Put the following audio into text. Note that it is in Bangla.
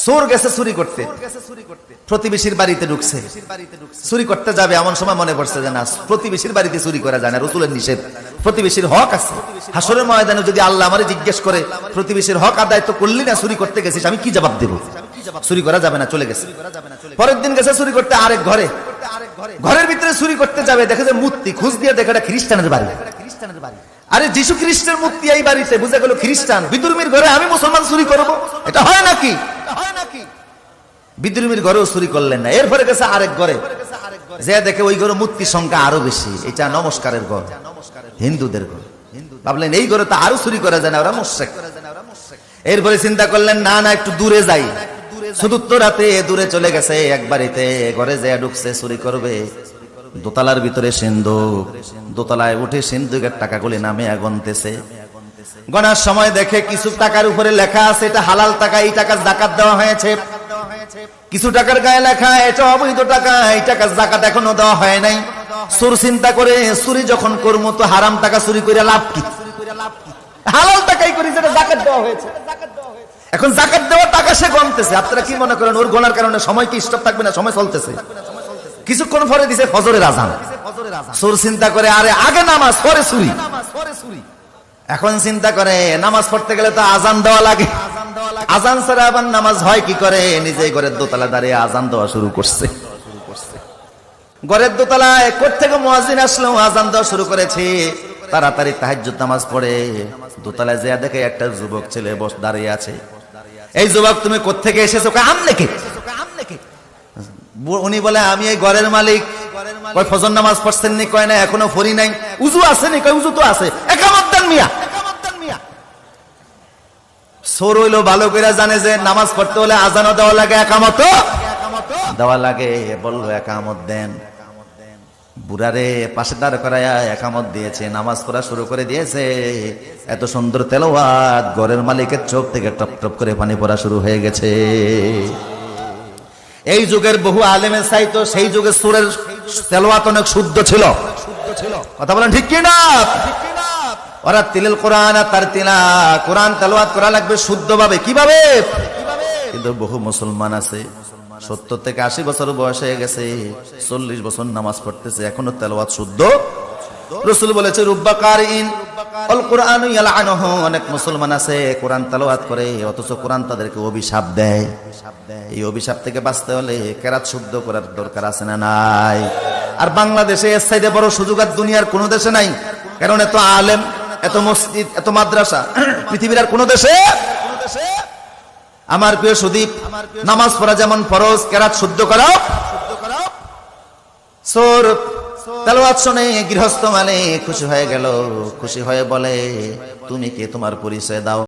চোর গেছে চুরি করতে, প্রতিবেশীর বাড়িতে ঢুকছে, চুরি করতে যাবে, এমন সময় মনে পড়ছে যে না, প্রতিবেশীর বাড়িতে চুরি করা যায় না, রাসূলের নিষেধ, প্রতিবেশীর হক আছে। হাসরের ময়দানে যদি আল্লাহ আমারে জিজ্ঞেস করে প্রতিবেশীর হক আদায় তো করলি না, চুরি করতে গেছিস, আমি কি জবাব দেব? চুরি করা যাবে না, চলে গেছে। পরের দিন গেছে চুরি করতে আরেক ঘরে, ঘরের ভিতরে চুরি করতে যাবে, দেখে যে মূর্তি, খুঁজ দিয়ে দেখে এটা খ্রিস্টানের বাড়ি। আরে যিশু খ্রিস্টের মূর্তি এই বাড়িতে, বুঝে গেল খ্রিস্টান। বিদুর্মীর ঘরে আমি মুসলমান চুরি করবো, এটা হয় নাকি? বিদ্রোহীর ঘরেও চুরি করলেন না। এরপরে গেছে আরেক ঘরে, যে দেখে ওই ঘরে মূর্তির সংখ্যা আরো বেশি, এটা নমস্কারের ঘর, হিন্দুদের ঘর। ভাবলেন এই ঘরে তো আরো চুরি করা যায় না, ওরা মুশরিক। এরপরে চিন্তা করলেন না না, একটু দূরে যাই। চতুর্থ রাতে দূরে চলে গেছে এক বাড়িতে, ঘরে যায় ঢুকছে, চুরি করবে। দোতলার ভিতরে সিন্ধুক, দোতলায় উঠে সিন্ধুকের টাকাগুলি নামে গুনতেছে। গনার সময় দেখে কিছু টাকার উপরে লেখা আছে এটা হালাল টাকা, এই টাকা যাকাত দেওয়া হয়েছে। কিছু টাকার গায়ে লেখা এটা অবৈধ টাকা, এই টাকা যাকাত এখনো দেওয়া হয় নাই। চোর চিন্তা করে, চুরি যখন করবো তো হারাম টাকা চুরি করে লাভ কি? হালাল টাকাই করি যেটা যাকাত দেওয়া হয়েছে। এখন যাকাত দেওয়া টাকা সে গণতেছে। আপনারা কি মনে করেন ওর গোনার কারণে সময় কি স্টপ থাকবে না? সময় চলতেছে। কিছুক্ষণ পরে দিছে ফজরের আজান। চোর চিন্তা করে আরে আগে নামাজ পরে চুরি। এখন চিন্তা করে নামাজ পড়তে গেলে তো আজান দেওয়া লাগে, আজান ছাড়া আবার নামাজ হয় কি করে? নিজে ঘরের দোতলা দাঁড়িয়ে আজান দেওয়া শুরু করছে। ঘরের দোতলায় কোত্থেকে মুয়াজ্জিন আসলো, আজান দেওয়া শুরু করেছে। তাড়াতাড়ি তাহাজ্জুদ নামাজ পড়ে দোতলায় যেয়ে দেখে একটা যুবক ছেলে বসে দাঁড়িয়ে আছে। এই যুবক তুমি কোত্থেকে এসেছো? আমনে কে? উনি বলে আমি এই ঘরের মালিক। কয় ফজর নামাজ পড়ছেন নি? কয় না এখনো পড়ি নাই। উযু আছে নি? কয় উযু তো আছে। একামত দেন মিয়া। চোর হইলো ভালো করে জানে যে নামাজ পড়তে হলে আজানও দেওয়া লাগে, একামত দেওয়া লাগে। বললো একামত দেন। বুড়ারে পাশে দাঁড় করায়া একামত দিয়েছে, নামাজ পড়া শুরু করে দিয়েছে। এত সুন্দর তেলাওয়াত, ঘরের মালিকের চোখ থেকে টপ টপ করে পানি পড়া শুরু হয়ে গেছে। এই যুগের বহু আলেমের চাইতো সেই যুগের সুরের তেলাওয়াত অনেক শুদ্ধ ছিল। কথা বলেন ঠিক কি না? ওরা তিলেল কোরআন তার তিলা, কোরআন তেলাওয়াত করা লাগবে শুদ্ধভাবে। কিভাবে? কিন্তু বহু মুসলমান আছে 70 থেকে 80 বছর বয়স হয়ে গেছে, 40 বছর নামাজ পড়তেছে, এখনো তেলাওয়াত শুদ্ধ। রাসূল বলেছে রুব্বা কারিন আল কুরআন ইয়ালআনুহু, অনেক মুসলমান আছে কোরআন তেলাওয়াত করে অথচ কোরআন তাদেরকে অভিশাপ দেয়। এই অভিশাপ থেকে বাঁচতে হলে কেরাত শুদ্ধ করার দরকার আছে না নাই? আর বাংলাদেশে এর চাইতে বড় সুযোগ আর দুনিয়ার কোনো দেশে নাই। কারণ এত আলেম, এত মসজিদ, এত মাদ্রাসা পৃথিবীর আর কোন দেশে। আমার প্রিয় সুদীপ, নামাজ পড়া যেমন ফরজ, কেরাত শুদ্ধ করা। চোর তেলাওয়াত শুনে গৃহস্থ মানে খুশি হয়ে গেল, খুশি হয়ে বলে তুমি কে, তোমার পরিচয় দাও।